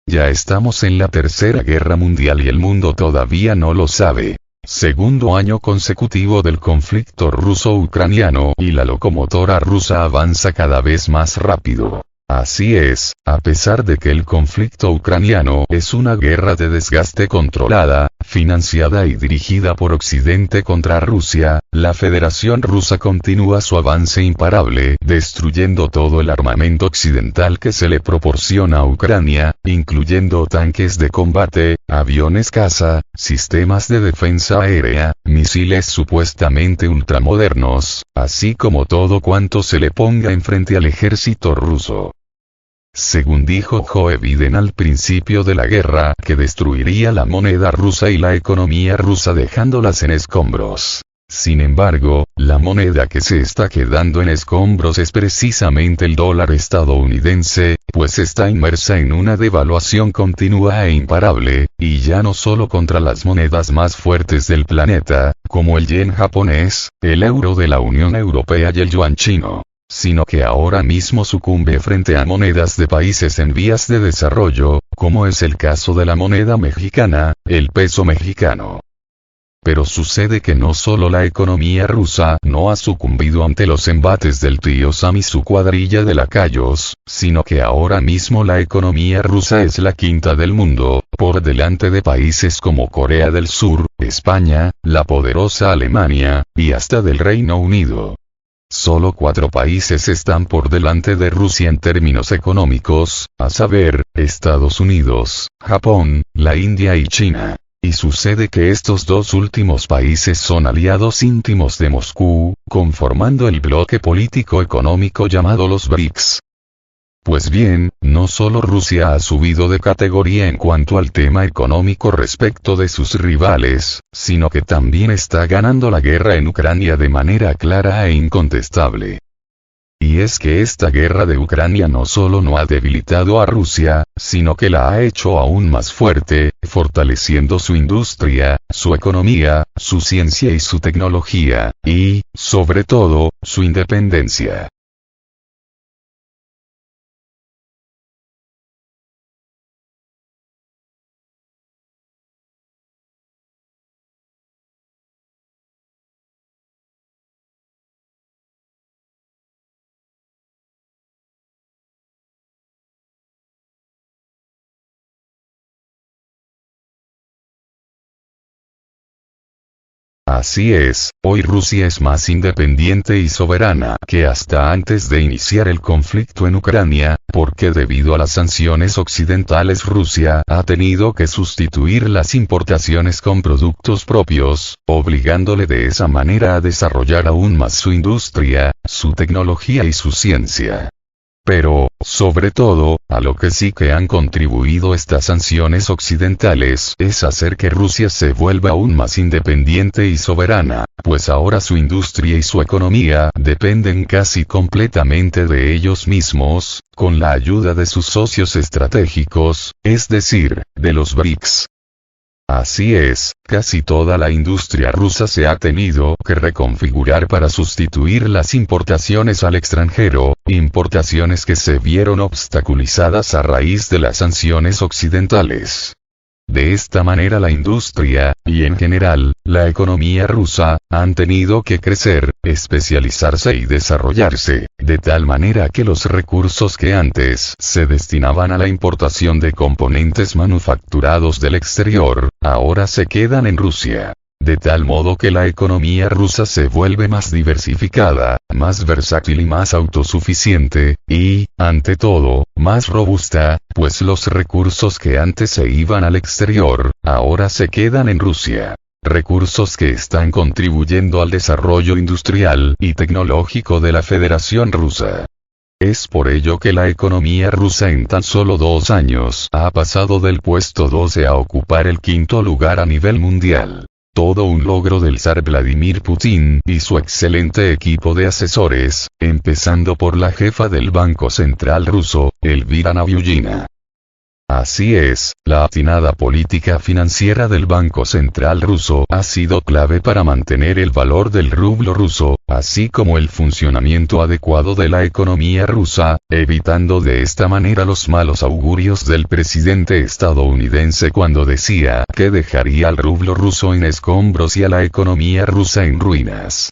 Ya estamos en la Tercera Guerra Mundial y el mundo todavía no lo sabe. Segundo año consecutivo del conflicto ruso-ucraniano y la locomotora rusa avanza cada vez más rápido. Así es, a pesar de que el conflicto ucraniano es una guerra de desgaste controlada, financiada y dirigida por Occidente contra Rusia, la Federación Rusa continúa su avance imparable, destruyendo todo el armamento occidental que se le proporciona a Ucrania, incluyendo tanques de combate, aviones caza, sistemas de defensa aérea, misiles supuestamente ultramodernos, así como todo cuanto se le ponga enfrente al ejército ruso. Según dijo Joe Biden al principio de la guerra, que destruiría la moneda rusa y la economía rusa dejándolas en escombros. Sin embargo, la moneda que se está quedando en escombros es precisamente el dólar estadounidense, pues está inmersa en una devaluación continua e imparable, y ya no solo contra las monedas más fuertes del planeta, como el yen japonés, el euro de la Unión Europea y el yuan chino, sino que ahora mismo sucumbe frente a monedas de países en vías de desarrollo, como es el caso de la moneda mexicana, el peso mexicano. Pero sucede que no solo la economía rusa no ha sucumbido ante los embates del tío Sam y su cuadrilla de lacayos, sino que ahora mismo la economía rusa es la quinta del mundo, por delante de países como Corea del Sur, España, la poderosa Alemania, y hasta del Reino Unido. Solo 4 países están por delante de Rusia en términos económicos, a saber, Estados Unidos, Japón, la India y China. Y sucede que estos 2 últimos países son aliados íntimos de Moscú, conformando el bloque político-económico llamado los BRICS. Pues bien, no solo Rusia ha subido de categoría en cuanto al tema económico respecto de sus rivales, sino que también está ganando la guerra en Ucrania de manera clara e incontestable. Y es que esta guerra de Ucrania no solo no ha debilitado a Rusia, sino que la ha hecho aún más fuerte, fortaleciendo su industria, su economía, su ciencia y su tecnología, y, sobre todo, su independencia. Así es, hoy Rusia es más independiente y soberana que hasta antes de iniciar el conflicto en Ucrania, porque debido a las sanciones occidentales Rusia ha tenido que sustituir las importaciones con productos propios, obligándole de esa manera a desarrollar aún más su industria, su tecnología y su ciencia. Pero, sobre todo, a lo que sí que han contribuido estas sanciones occidentales es hacer que Rusia se vuelva aún más independiente y soberana, pues ahora su industria y su economía dependen casi completamente de ellos mismos, con la ayuda de sus socios estratégicos, es decir, de los BRICS. Así es, casi toda la industria rusa se ha tenido que reconfigurar para sustituir las importaciones al extranjero, importaciones que se vieron obstaculizadas a raíz de las sanciones occidentales. De esta manera la industria, y en general, la economía rusa, han tenido que crecer, especializarse y desarrollarse, de tal manera que los recursos que antes se destinaban a la importación de componentes manufacturados del exterior, ahora se quedan en Rusia. De tal modo que la economía rusa se vuelve más diversificada, más versátil y más autosuficiente, y, ante todo, más robusta, pues los recursos que antes se iban al exterior, ahora se quedan en Rusia. Recursos que están contribuyendo al desarrollo industrial y tecnológico de la Federación Rusa. Es por ello que la economía rusa en tan solo 2 años ha pasado del puesto 12 a ocupar el 5º lugar a nivel mundial. Todo un logro del zar Vladimir Putin y su excelente equipo de asesores, empezando por la jefa del Banco Central ruso, Elvira Nabiullina. Así es, la atinada política financiera del Banco Central ruso ha sido clave para mantener el valor del rublo ruso, así como el funcionamiento adecuado de la economía rusa, evitando de esta manera los malos augurios del presidente estadounidense cuando decía que dejaría al rublo ruso en escombros y a la economía rusa en ruinas.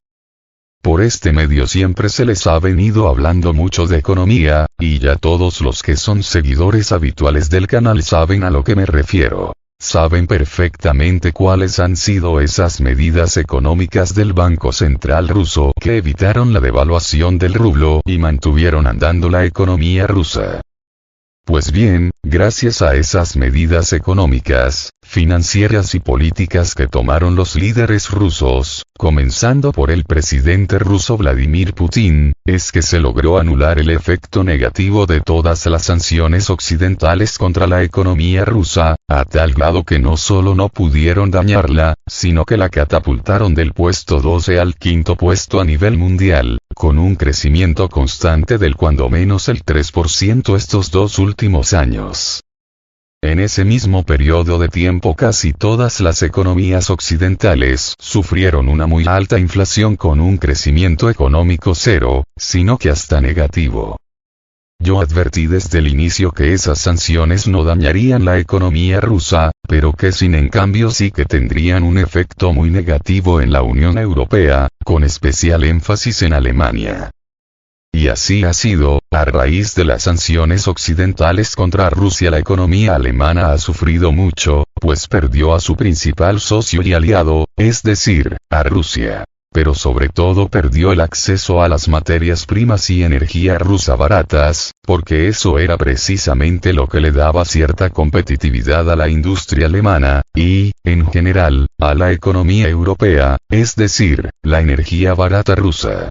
Por este medio siempre se les ha venido hablando mucho de economía, y ya todos los que son seguidores habituales del canal saben a lo que me refiero. Saben perfectamente cuáles han sido esas medidas económicas del Banco Central ruso que evitaron la devaluación del rublo y mantuvieron andando la economía rusa. Pues bien, gracias a esas medidas económicas, financieras y políticas que tomaron los líderes rusos, comenzando por el presidente ruso Vladimir Putin, es que se logró anular el efecto negativo de todas las sanciones occidentales contra la economía rusa, a tal grado que no solo no pudieron dañarla, sino que la catapultaron del puesto 12 al quinto puesto a nivel mundial, con un crecimiento constante del cuando menos el 3% estos dos últimos años. En ese mismo periodo de tiempo casi todas las economías occidentales sufrieron una muy alta inflación con un crecimiento económico cero, sino que hasta negativo. Yo advertí desde el inicio que esas sanciones no dañarían la economía rusa, pero que sin en cambio sí que tendrían un efecto muy negativo en la Unión Europea, con especial énfasis en Alemania. Y así ha sido, a raíz de las sanciones occidentales contra Rusia la economía alemana ha sufrido mucho, pues perdió a su principal socio y aliado, es decir, a Rusia. Pero sobre todo perdió el acceso a las materias primas y energía rusa baratas, porque eso era precisamente lo que le daba cierta competitividad a la industria alemana, y, en general, a la economía europea, es decir, la energía barata rusa.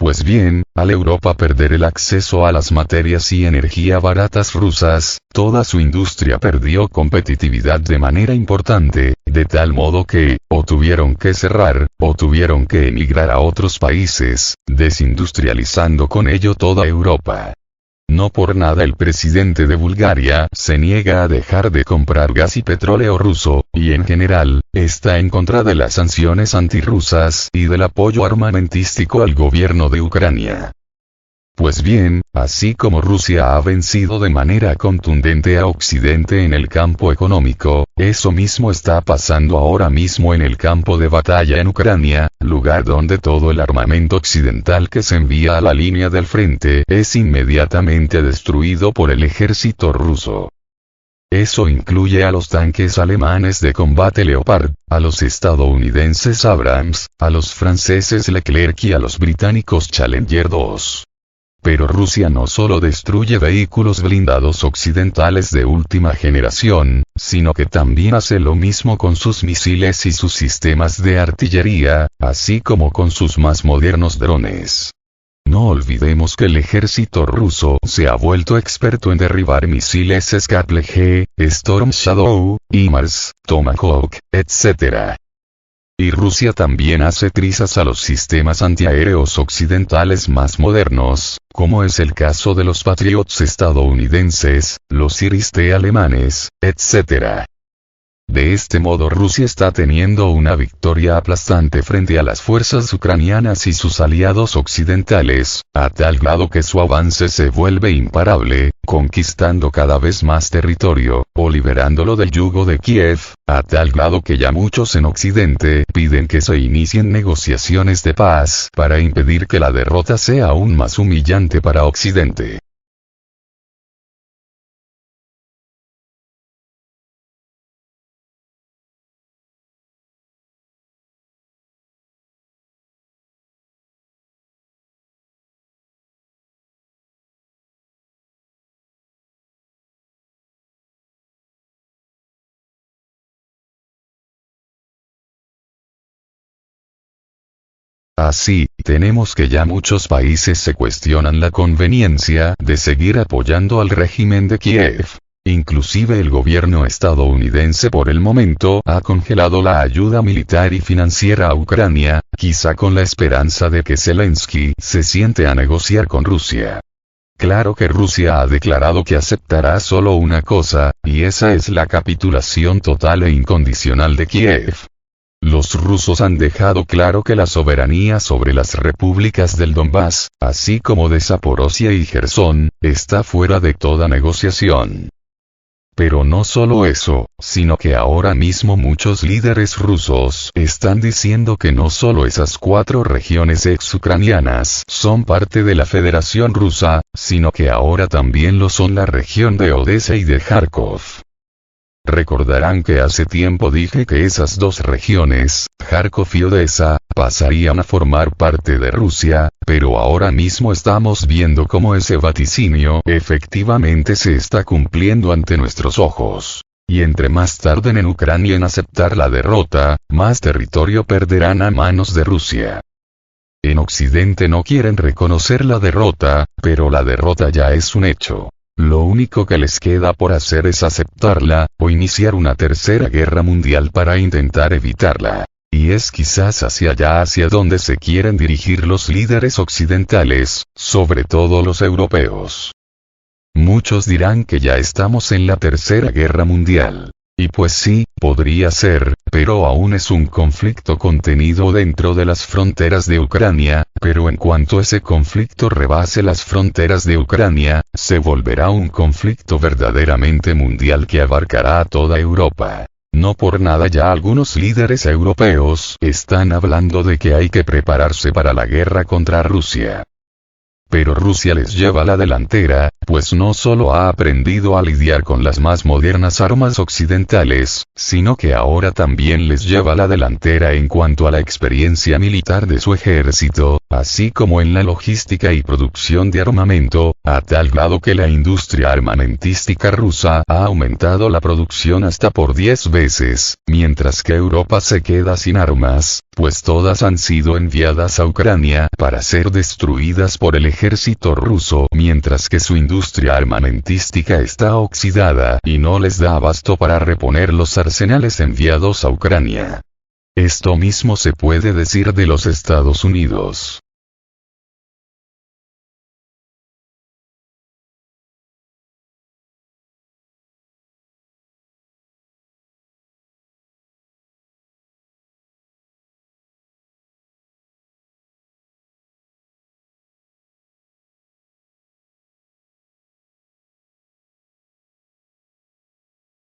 Pues bien, al Europa perder el acceso a las materias y energía baratas rusas, toda su industria perdió competitividad de manera importante, de tal modo que, o tuvieron que cerrar, o tuvieron que emigrar a otros países, desindustrializando con ello toda Europa. No por nada el presidente de Bulgaria se niega a dejar de comprar gas y petróleo ruso, y en general, está en contra de las sanciones antirrusas y del apoyo armamentístico al gobierno de Ucrania. Pues bien, así como Rusia ha vencido de manera contundente a Occidente en el campo económico, eso mismo está pasando ahora mismo en el campo de batalla en Ucrania, lugar donde todo el armamento occidental que se envía a la línea del frente es inmediatamente destruido por el ejército ruso. Eso incluye a los tanques alemanes de combate Leopard, a los estadounidenses Abrams, a los franceses Leclerc y a los británicos Challenger 2. Pero Rusia no solo destruye vehículos blindados occidentales de última generación, sino que también hace lo mismo con sus misiles y sus sistemas de artillería, así como con sus más modernos drones. No olvidemos que el ejército ruso se ha vuelto experto en derribar misiles Scalp-G, Storm Shadow, HIMARS, Tomahawk, etc. Y Rusia también hace trizas a los sistemas antiaéreos occidentales más modernos, como es el caso de los Patriots estadounidenses, los Iris-T alemanes, etc. De este modo Rusia está teniendo una victoria aplastante frente a las fuerzas ucranianas y sus aliados occidentales, a tal grado que su avance se vuelve imparable, conquistando cada vez más territorio, o liberándolo del yugo de Kiev, a tal grado que ya muchos en Occidente piden que se inicien negociaciones de paz para impedir que la derrota sea aún más humillante para Occidente. Así, tenemos que ya muchos países se cuestionan la conveniencia de seguir apoyando al régimen de Kiev. Inclusive el gobierno estadounidense por el momento ha congelado la ayuda militar y financiera a Ucrania, quizá con la esperanza de que Zelensky se siente a negociar con Rusia. Claro que Rusia ha declarado que aceptará solo una cosa, y esa es la capitulación total e incondicional de Kiev. Los rusos han dejado claro que la soberanía sobre las repúblicas del Donbass, así como de Zaporozhia y Jersón, está fuera de toda negociación. Pero no solo eso, sino que ahora mismo muchos líderes rusos están diciendo que no solo esas 4 regiones ex-ucranianas son parte de la Federación Rusa, sino que ahora también lo son la región de Odessa y de Kharkov. Recordarán que hace tiempo dije que esas 2 regiones, Kharkov y Odessa, pasarían a formar parte de Rusia, pero ahora mismo estamos viendo cómo ese vaticinio efectivamente se está cumpliendo ante nuestros ojos. Y entre más tarden en Ucrania en aceptar la derrota, más territorio perderán a manos de Rusia. En Occidente no quieren reconocer la derrota, pero la derrota ya es un hecho. Lo único que les queda por hacer es aceptarla, o iniciar una tercera guerra mundial para intentar evitarla. Y es quizás hacia allá hacia donde se quieren dirigir los líderes occidentales, sobre todo los europeos. Muchos dirán que ya estamos en la tercera guerra mundial. Y pues sí, podría ser, pero aún es un conflicto contenido dentro de las fronteras de Ucrania, pero en cuanto ese conflicto rebase las fronteras de Ucrania, se volverá un conflicto verdaderamente mundial que abarcará a toda Europa. No por nada ya algunos líderes europeos están hablando de que hay que prepararse para la guerra contra Rusia. Pero Rusia les lleva la delantera, pues no solo ha aprendido a lidiar con las más modernas armas occidentales, sino que ahora también les lleva la delantera en cuanto a la experiencia militar de su ejército, así como en la logística y producción de armamento, a tal grado que la industria armamentística rusa ha aumentado la producción hasta por 10 veces, mientras que Europa se queda sin armas, pues todas han sido enviadas a Ucrania para ser destruidas por el ejército ruso, mientras que su industria armamentística está oxidada y no les da abasto para reponer los arsenales enviados a Ucrania. Esto mismo se puede decir de los Estados Unidos.